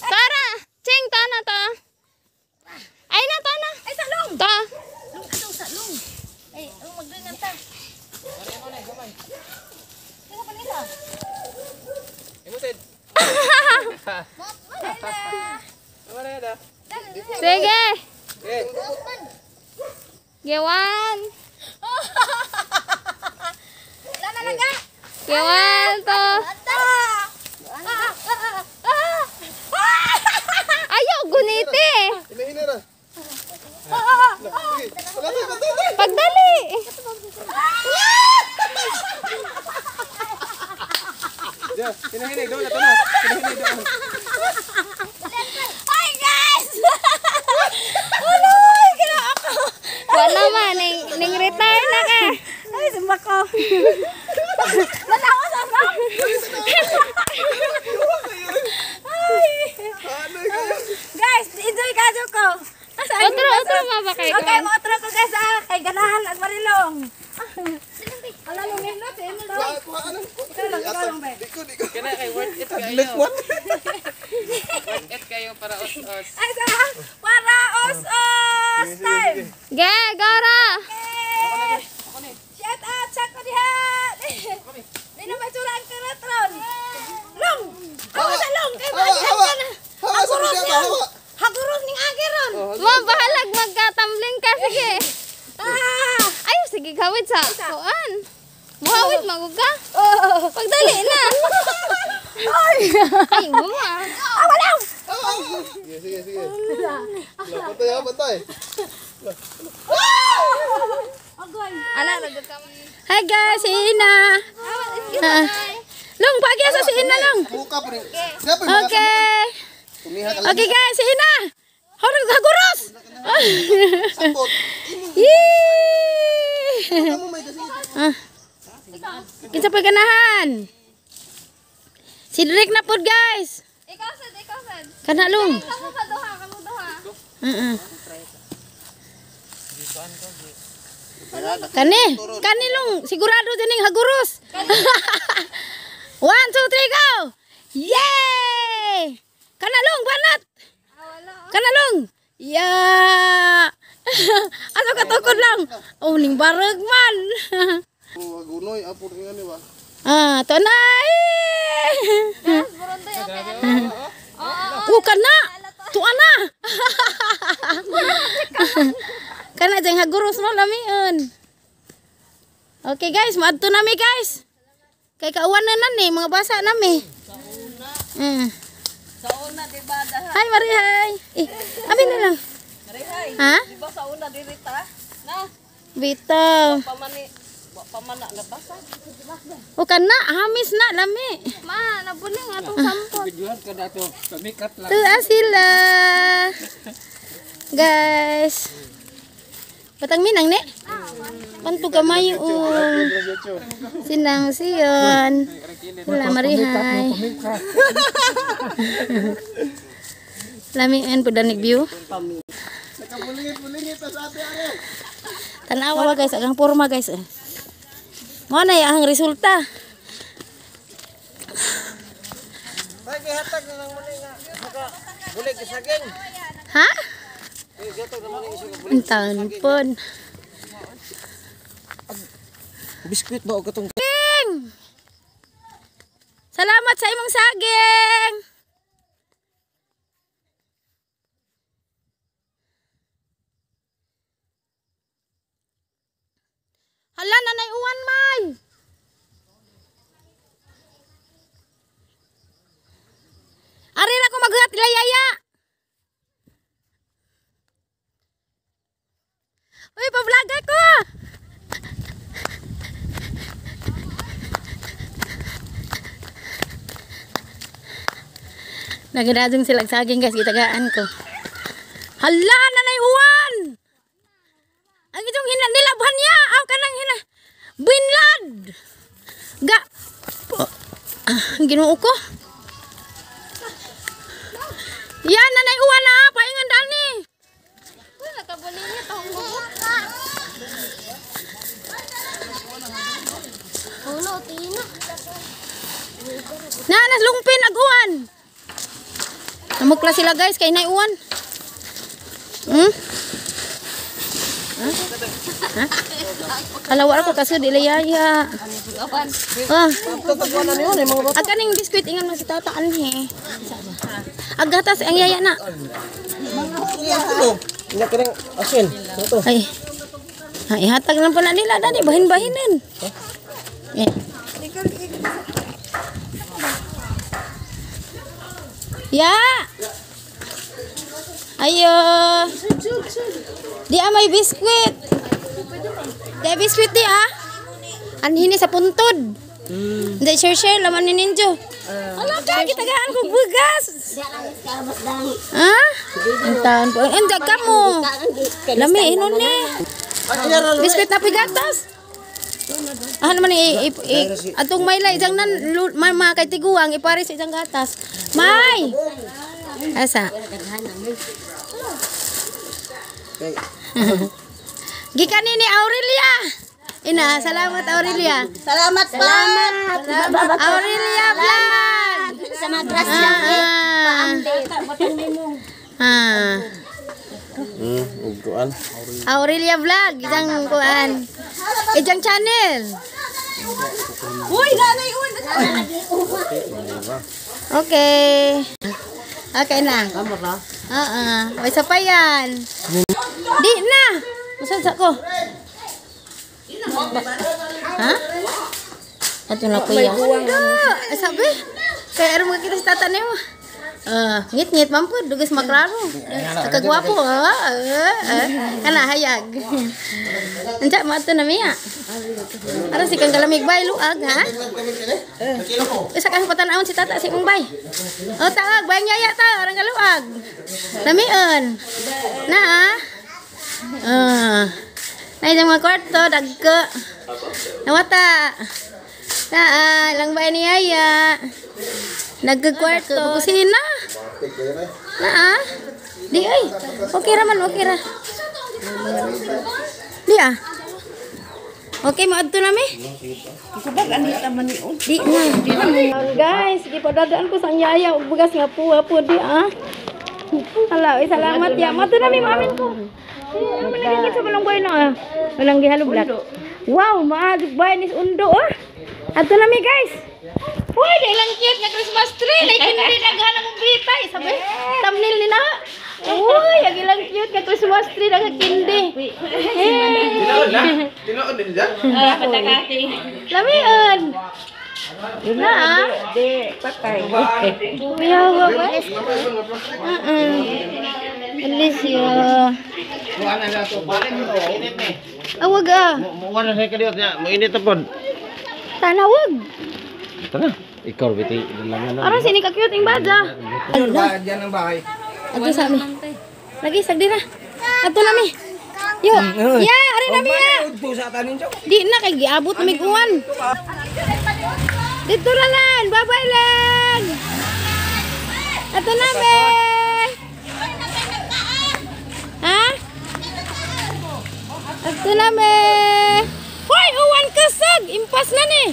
Tara, cing tana ta. Ay na tana. Ay salong. Ta. Lung atong salong. Ay, magdangan ta. Sino pa nila? Imusid. Mana ada? Sige. Okay. Gewan. Lana naga. Gewan to. Ayo guniti. Ini dah. Pagdali. Ya, ini doon na to na. Ini doon. Hi guys. Uloy, kina ako. Wala man ning retire na ka. Ay, sumba ko. Nalawa sa bang. Guys, enjoy ka ko. Otro mabakay ko. Okay, mga otro ko guys kay ganahan at marilong. Ala nung minute, ano daw? Ikaw lang ba? Kena kay worth it kayo. Worth it kayo para os-os. Ay, sa para os time. Ge, gara. Okay. Shout out sa ko diha. Di na ba sulan ka natron? Long. Awa sa long kay ba? Haguros ning agiron. Mo bahalag magkatambling ka sige. Ay, sige gawid sa kuan. Muhawid maguga. Pagdali na. Ay, mama. Wala. Sige. Bantay. Agoy. Ana nagud ka. Hi guys, si Ina. Long pagi sa si Ina long. Buka pa rin. Okay. Okay guys, si Ina. Haguros. Sapot. Kamu may kasi. Kinsa pa ganahan? Si Drake na pod guys. Ikaw sad. Kana long. Kamu kaduha. Kani long, sigurado dining haguros. 1 2 3 go. Yay! Kana long banat. Kana long. Ya. Asa ka tukod lang. Oh, ning bareg man. Gunoy apur ngani ba? Tonay. Kana. Tuana. Kana jeng haguros mo lamiun. Okay guys, maadto nami guys. Kay kauwanan na ni mga basa nami. Sauna di ba daha? Hi Marihay. Abi na lang. Marihay. Ha? Di ba sauna dirita? Na, Bitaw. pamana na basa. O kana hamis na lami. Ma, nabuling atong sampot. Videoan ka dato. Pamikat lang. Tuwa sila. Guys. Batang minang ni? Pantu gamay Sinang siyon. Sila Marihay. Lamian po danig view. Nakabulingit sa ate are. Tanawa guys, agang porma guys. Mo na ang resulta. May gihatag na lang muli nga. Saka bulig isaging. Ha? Gihatag na muli isaging bulig. Ang taon pon. Biskuit ba o katong Saging! Salamat sa imong saging. Hala nanay uwan may. Ari na ko maghuhat layaya. Uy, pa-vlog ko. Nagadadong silang saging guys, gitagaan ko. Hala, nanay uwan! Ang itong nilabhan niya, aw ka nang binlad! Ga! Ginoo ko. Yan, nanay uwan na, paingan dani. Uy, nakabuling itong buhok. Na nas lungpin aguan. Namukla sila guys kay nay uwan. Kalawar ko kaso di layaya. Akaning biskuit ingan man si tataan he. Agatas ang yaya na. Ini kering asin. Ito. Ay. Ay hatag lang pala nila dani bahin-bahinin. Ya. Ayo. Dia may biskuit. Dia biskuit dia. Anhini sa puntod. Hindi share laman ni Ninjo. Ala ka kita gaan ko bugas. Ha? Antan po. Endak kamu. Lami inon ni. Biskuit na pigatas. Naman atong may la isang nan mama kay tiguang ipare sa isang gatas. May. Asa? Gikan ni Aurelia. Ina, salamat Aurelia. Salamat. Aurelia vlog. Sama grasya. Kuan. Aurelia vlog isang kuan. Isang channel. Uy, nanay uy. Okay. Okay na. Tama ba? May isa pa yan. Di na. Masansa ko. Ha? Ito na kuya. Sabi. Kaya ano magkita sa tatan mo? Ngit-ngit mampud. Dugas maklaro. Kagwapo. Kana hayag. Nandiyak mo ito na miya. Aras si kang kalamig bay luag ha? Isa kang patanawon si tata si mong bay. O taag bay nyaya ta orang kaluag. Namion. Na Ay mga kwarto dagko. Nawata. Lang bay ni yaya. Nagkakwarto kusina. Di ay. Okay raman okay ra. Di Okay, maadto na mi. Di na. Guys, gipadadaan ko sang yaya ug bugas nga puwa-puwa di Hala, salamat ya. Maadto na mi mamin ko. Managingit sa balong boy na. Walang gihalo black. Wow, maadto bay nis undo Adto na mi guys. Uy, dailang cute nga Christmas tree. Naikindi daghan ang bitay, sabi. Thumbnail ni na. Uy, ang ilang cute nga Christmas tree nagakindi. Tinoon din dyan? Lamion. Na Di, patay. Kuyawa ba? Alicia. Awag Muwan na sa kaliot niya. Mainit na po. Tanawag. Ito na. Ikaw, biti. Ilang Aras, ini ka-cute yung badya. Diyan ang bahay. Ato sa amin. Lagi, sagdi na. Ato na mi. Yo. Ya, ari na mi ya. Di na, kay giabot na may guwan. Dito na lang. Bye-bye lang. Ato na mi. Ha? Ato na mi. Hoy, uwan kasag. Impas na ni.